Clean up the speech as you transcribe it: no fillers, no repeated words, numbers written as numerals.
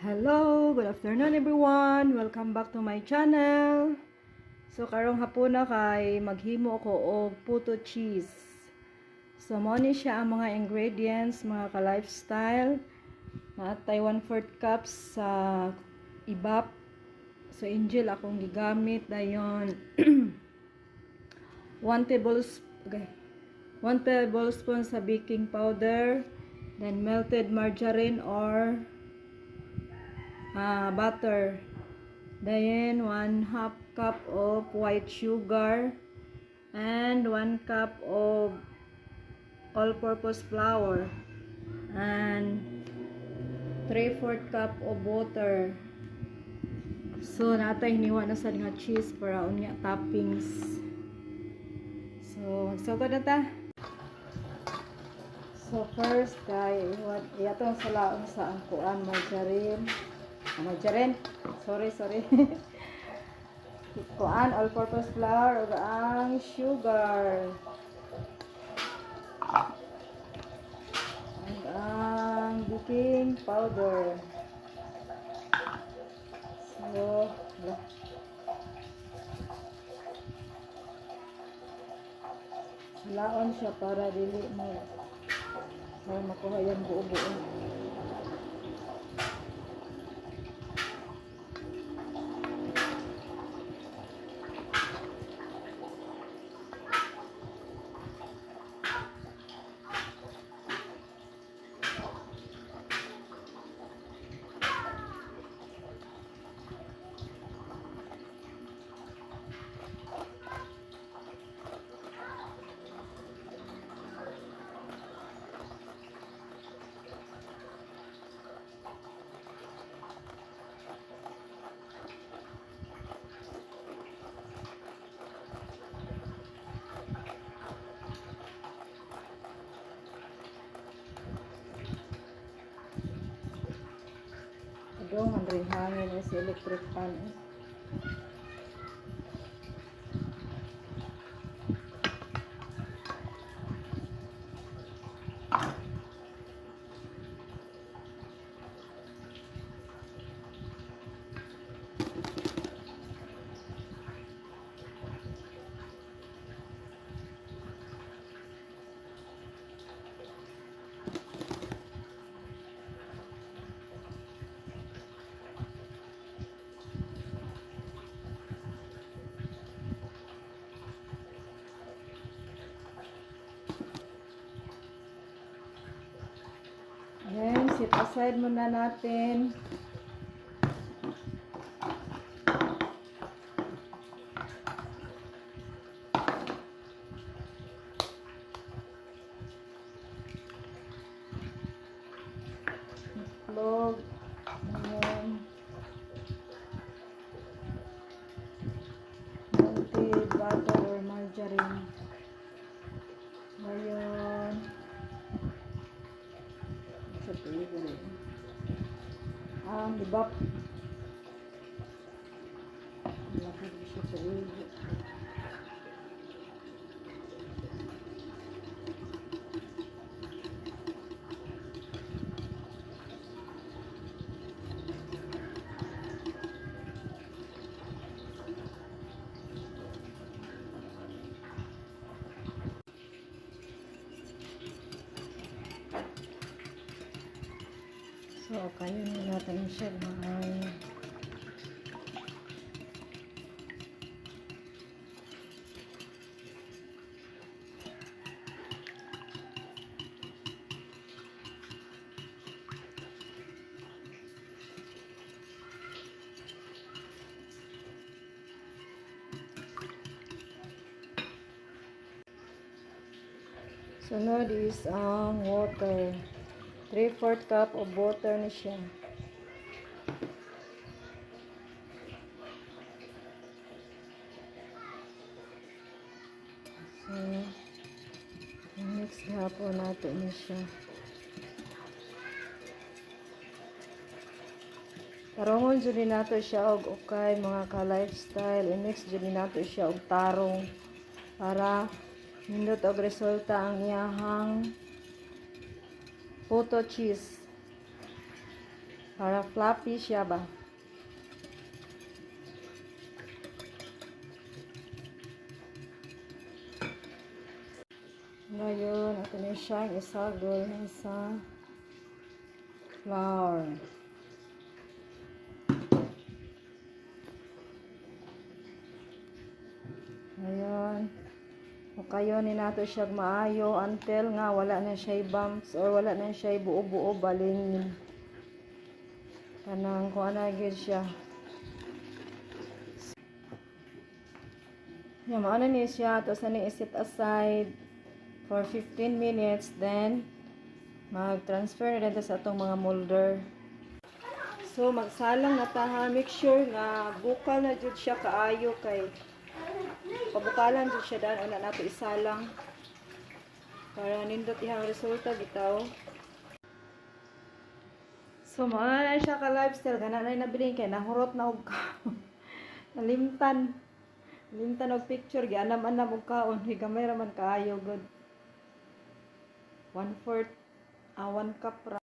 Hello, good afternoon everyone. Welcome back to my channel. So karong hapon na kay maghimo ko og puto cheese. So mo ni siya ang mga ingredients, mga ka-lifestyle. Naatay 1/4 cups sa evap. So angel akong gigamit dayon 1 tablespoon sa baking powder, then melted margarine or butter, then 1/2 cup of white sugar, and 1 cup of all-purpose flour, and 3/4 cup of water. So natay hiniwa na sa nga cheese para unya toppings. So magsugod na ta. So first kay iyatong salaon sa ang kuan margarine, sorry kuan all-purpose flour ug ang sugar ug ang baking powder. So laon siya para dili mo makuha yan buo-buo. Dong ang hangin sa electric pan. Then, set aside muna natin. Itlog. Ayan. Melted butter or margarine. Ayan. Evap. Laki siya sa ulo. So, kayo na natin siya mga sunod is ang water. 3/4 cup of water na siya. So, mix hapon natin na siya. Tarongon dyan nato siya og okay mga ka-lifestyle. I-mix dyan nato siya og tarong para nindot og resulta ang iyahang puto cheese. Para fluffy siya ba. Ngayon, ito na siyang isagol sa flour. Ngayon, kayo ni nato siya maayo until nga wala na siya bumps or wala na siya buo-buo baling kanang kung ano gyud siya. Yan, maano ni siya, tapos na i-set aside for 15 minutes, then mag-transfer na dito sa atong mga molder. So, magsalang na ta ha. Make sure nga bukal na jud siya kaayo kay pabukalan jud siya daan ana nato isalang para nindot ihang resulta bitaw. So, maana na siya ka lifestyle kana na nabilin kay nahurot na og kaon. Nalimtan og picture gi anam-anam og kaon gamay raman kaayo good. 1/4 1 cup ra.